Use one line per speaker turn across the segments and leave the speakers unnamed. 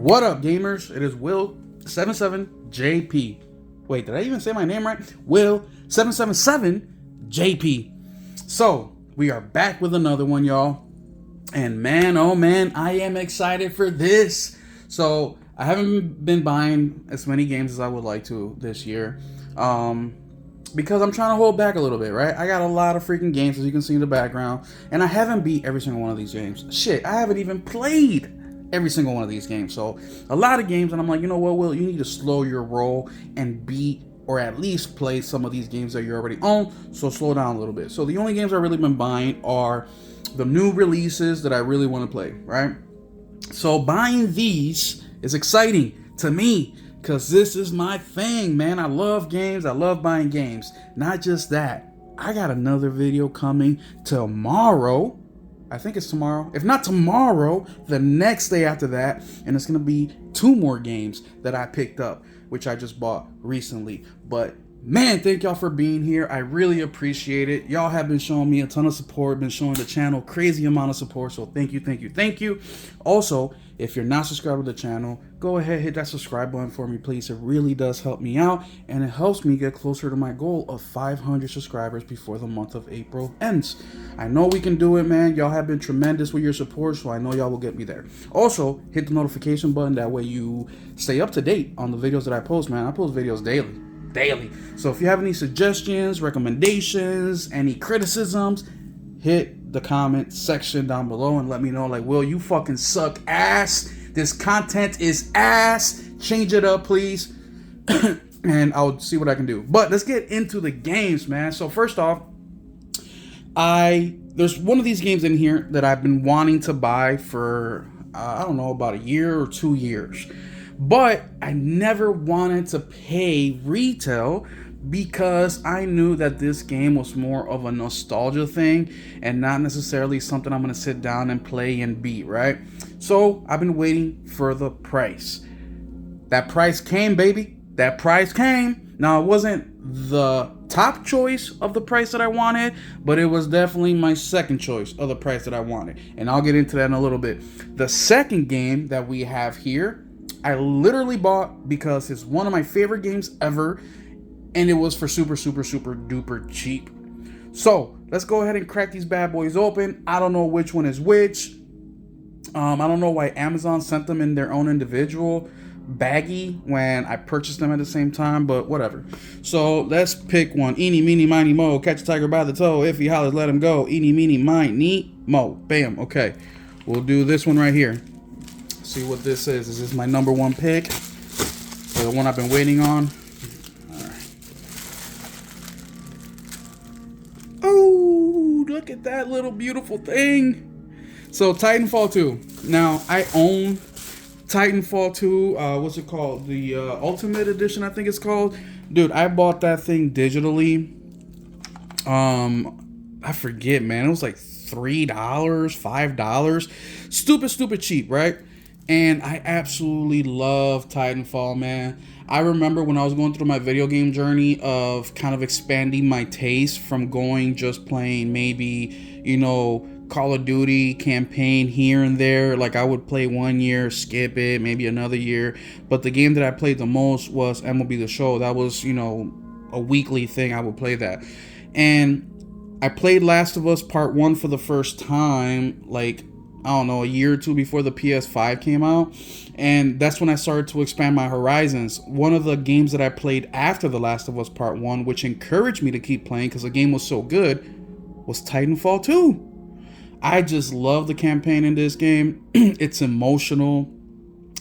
What up, gamers? It is Will77JP. Wait, did I even say my name right? Will777JP. So, we are back with another one, y'all. And man, oh man, I am excited for this. So, I haven't been buying as many games as I would like to this year. Because I'm trying to hold back a little bit, right? I got a lot of freaking games, as you can see in the background. And I haven't beat every single one of these games. Shit, I haven't even played every single one of these games. So a lot of games, and I'm like, you know what, Will, you need to slow your roll and beat or at least play some of these games that you already own. So slow down a little bit. So the only games I've really been buying are the new releases that I really want to play, right? So buying these is exciting to me because this is my thing, man. I love games. I love buying games. Not just that, I got another video coming tomorrow. I think it's tomorrow. If not tomorrow, the next day after that. And it's going to be 2 more games that I picked up, which I just bought recently. But man, thank y'all for being here. I really appreciate it. Y'all have been showing me a ton of support, been showing the channel crazy amount of support. So thank you, thank you, thank you. Also, if you're not subscribed to the channel, go ahead, hit that subscribe button for me, please. It really does help me out, and it helps me get closer to my goal of 500 subscribers before the month of April ends. I know we can do it, man. Y'all have been tremendous with your support, so I know y'all will get me there. Also, hit the notification button. That way you stay up to date on the videos that I post, man. I post videos daily. So if you have any suggestions, recommendations, any criticisms, hit the comment section down below and let me know, like, Will, you fucking suck ass. This content is ass. Change it up, please. And I'll see what I can do. But let's get into the games, man. So first off, there's one of these games in here that I've been wanting to buy for, I don't know, about a year or 2 years. But I never wanted to pay retail because I knew that this game was more of a nostalgia thing and not necessarily something I'm going to sit down and play and beat, right? So I've been waiting for the price. That price came, baby. That price came. Now, it wasn't the top choice of the price that I wanted, but it was definitely my second choice of the price that I wanted. And I'll get into that in a little bit. The second game that we have here, I literally bought because it's one of my favorite games ever, and it was for super duper cheap. So let's go ahead and crack these bad boys open. I don't know which one is which. I don't know why Amazon sent them in their own individual baggie when I purchased them at the same time, but whatever. So let's pick one. Eeny, meeny, miny, mo. Catch a tiger by the toe. If he hollers, let him go. Eeny, meeny, miny, mo. Bam. Okay. We'll do this one right here. See what this is. Is this my number one pick? The one I've been waiting on. All right. Oh, look at that little beautiful thing. So Titanfall 2. Now I own Titanfall 2. What's it called? The Ultimate Edition, I think it's called. Dude, I bought that thing digitally. I forget, man. It was like $3, $5. Stupid cheap, right? And I absolutely love Titanfall, man. I remember when I was going through my video game journey of kind of expanding my taste from going just playing maybe, you know, Call of Duty campaign here and there. Like I would play 1 year, skip it, maybe another year. But the game that I played the most was MLB The Show. That was, you know, a weekly thing. I would play that. And I played Last of Us Part 1 for the first time, like, I don't know, a year or 2 before the PS5 came out. And that's when I started to expand my horizons. One of the games that I played after The Last of Us Part 1, which encouraged me to keep playing because the game was so good, was Titanfall 2. I just love the campaign in this game. It's emotional.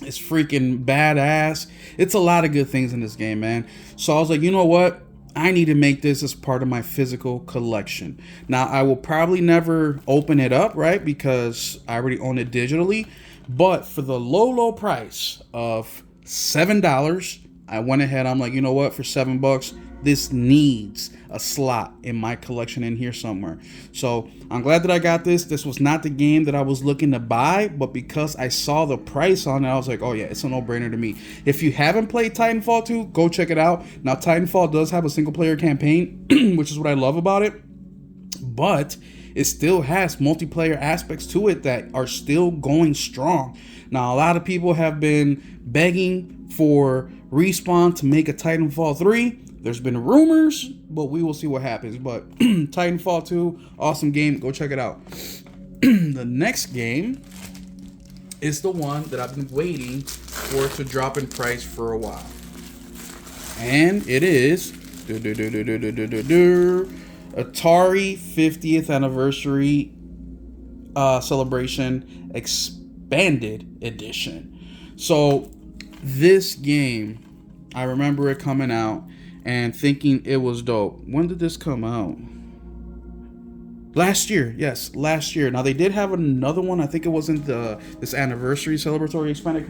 It's freaking badass. It's a lot of good things in this game, man. So I was like, you know what? I need to make this as part of my physical collection. Now, I will probably never open it up, right? Because I already own it digitally. But for the low price of $7, I went ahead. I'm like, you know what? For $7, this needs a slot in my collection in here somewhere. So I'm glad that I got this. This was not the game that I was looking to buy, but because I saw the price on it, I was like, oh yeah, it's a no-brainer to me. If you haven't played Titanfall 2, go check it out. Now, Titanfall does have a single-player campaign, which is what I love about it. But it still has multiplayer aspects to it that are still going strong. Now, a lot of people have been begging for Respawn to make a Titanfall 3. There's been rumors, but we will see what happens. But Titanfall 2, awesome game. Go check it out. The next game is the one that I've been waiting for it to drop in price for a while. And it is Atari 50th anniversary celebration expanded edition. So this game, I remember it coming out and thinking it was dope. When did this come out? Last year, yes, last year. Now they did have another one. I think it wasn't this anniversary celebratory expanded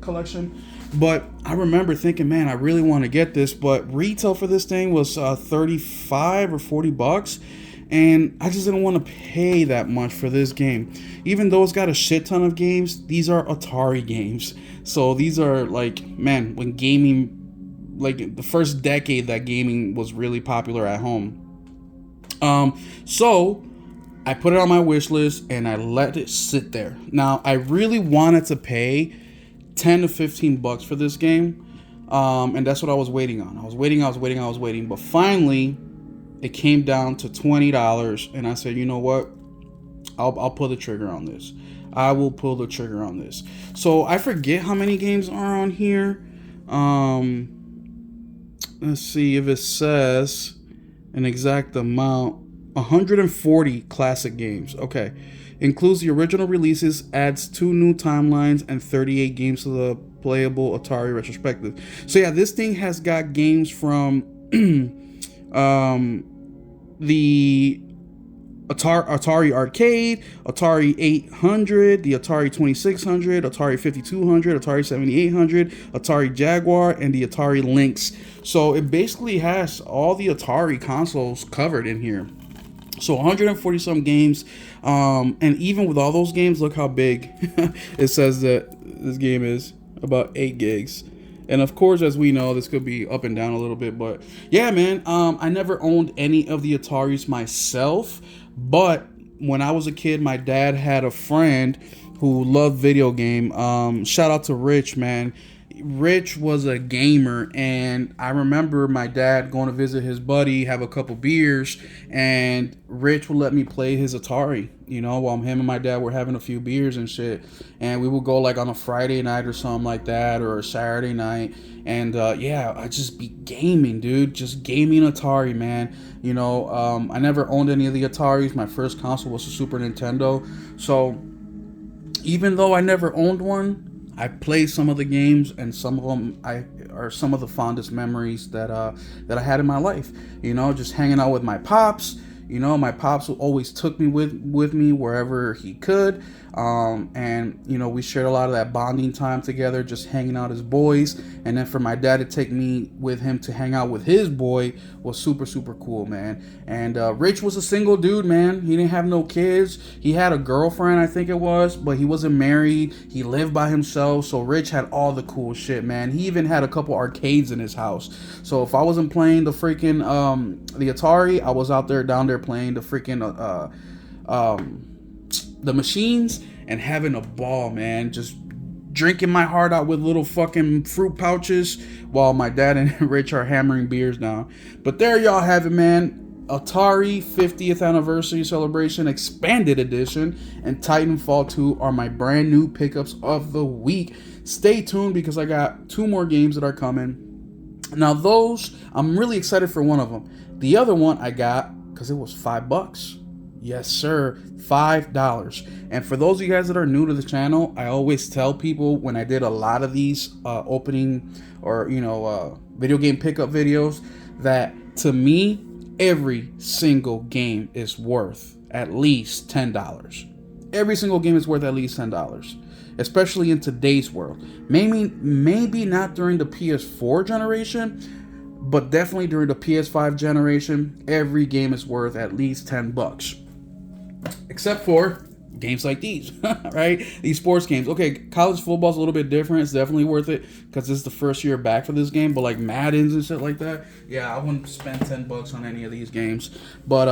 collection, but I remember thinking, man, I really want to get this. But retail for this thing was $35 or $40, and I just didn't want to pay that much for this game. Even though it's got a shit ton of games, these are Atari games. So these are like, man, when gaming, like the first decade that gaming was really popular at home. So I put it on my wish list and I let it sit there. Now I really wanted to pay 10 to 15 bucks for this game. And that's what I was waiting on. I was waiting. But finally it came down to $20 and I said, you know what? I'll pull the trigger on this. I will pull the trigger on this. So I forget how many games are on here. Let's see if it says an exact amount. 140 classic games. Okay. Includes the original releases, adds 2 new timelines, and 38 games to the playable Atari retrospective. So yeah, this thing has got games from the Atari Arcade, Atari 800, the Atari 2600, Atari 5200, Atari 7800, Atari Jaguar, and the Atari Lynx. So it basically has all the Atari consoles covered in here. So 140 some games, and even with all those games, look how big it says that this game is, about 8 gigs. And of course, as we know, this could be up and down a little bit, but yeah, man, I never owned any of the Ataris myself, but when I was a kid, my dad had a friend who loved video game. Shout out to Rich, man. Rich was a gamer, and I remember my dad going to visit his buddy, have a couple beers, and Rich would let me play his Atari, you know, while him and my dad were having a few beers and shit. And we would go like on a Friday night or something like that, or a Saturday night, and yeah, I'd just be gaming, dude, just gaming Atari, man. You know, I never owned any of the Ataris. My first console was a Super Nintendo, so even though I never owned one, I played some of the games, and some of them are some of the fondest memories that I had in my life. You know, just hanging out with my pops. You know, my pops always took me with me wherever he could. And, you know, we shared a lot of that bonding time together, just hanging out as boys. And then for my dad to take me with him to hang out with his boy was super, super cool, man. And Rich was a single dude, man. He didn't have no kids. He had a girlfriend, I think it was, but he wasn't married. He lived by himself. So Rich had all the cool shit, man. He even had a couple arcades in his house. So if I wasn't playing the freaking the Atari, I was out there down there playing the freaking the machines and having a ball, man. Just drinking my heart out with little fucking fruit pouches while my dad and Rich are hammering beers down. But there y'all have it, man. Atari 50th anniversary celebration expanded edition and Titanfall 2 are my brand new pickups of the week. Stay tuned because I got 2 more games that are coming. Now those, I'm really excited for one of them. The other one I got because it was $5. Yes, sir. $5. And for those of you guys that are new to the channel, I always tell people when I did a lot of these opening or, you know, video game pickup videos that to me, every single game is worth at least $10. Every single game is worth at least $10. Especially in today's world. Maybe not during the PS4 generation, but definitely during the PS5 generation, every game is worth at least $10. Except for games like these, right? These sports games. Okay, college football's a little bit different. It's definitely worth it because this is the first year back for this game. But like Maddens and shit like that, yeah, I wouldn't spend $10 on any of these games. But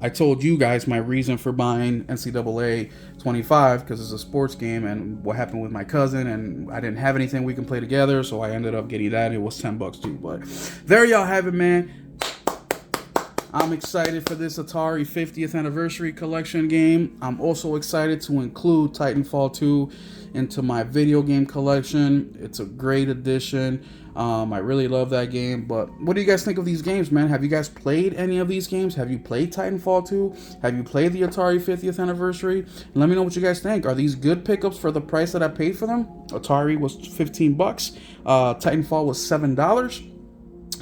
I told you guys my reason for buying NCAA 25 because it's a sports game, and what happened with my cousin, and I didn't have anything we can play together, so I ended up getting that. And it was $10 too. But there y'all have it, man. I'm excited for this Atari 50th anniversary collection game. I'm also excited to include Titanfall 2 into my video game collection. It's a great addition. I really love that game. But what do you guys think of these games, man? Have you guys played any of these games? Have you played Titanfall 2? Have you played the Atari 50th anniversary? And let me know what you guys think. Are these good pickups for the price that I paid for them? Atari was $15. Titanfall was $7.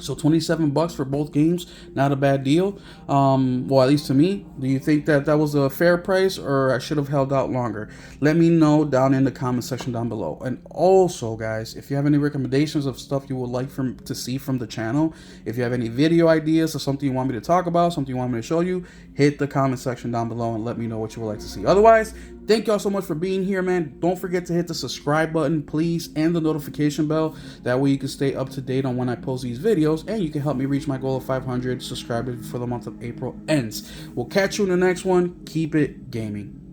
So $27 for both games, not a bad deal. Well, at least to me. Do you think that that was a fair price, or I should have held out longer? Let me know down in the comment section down below. And also, guys, if you have any recommendations of stuff you would like to see from the channel, if you have any video ideas or something you want me to talk about, something you want me to show you, hit the comment section down below and let me know what you would like to see. Otherwise, thank y'all so much for being here, man. Don't forget to hit the subscribe button, please, and the notification bell. That way you can stay up to date on when I post these videos, and you can help me reach my goal of 500 subscribers before the month of April ends. We'll catch you in the next one. Keep it gaming.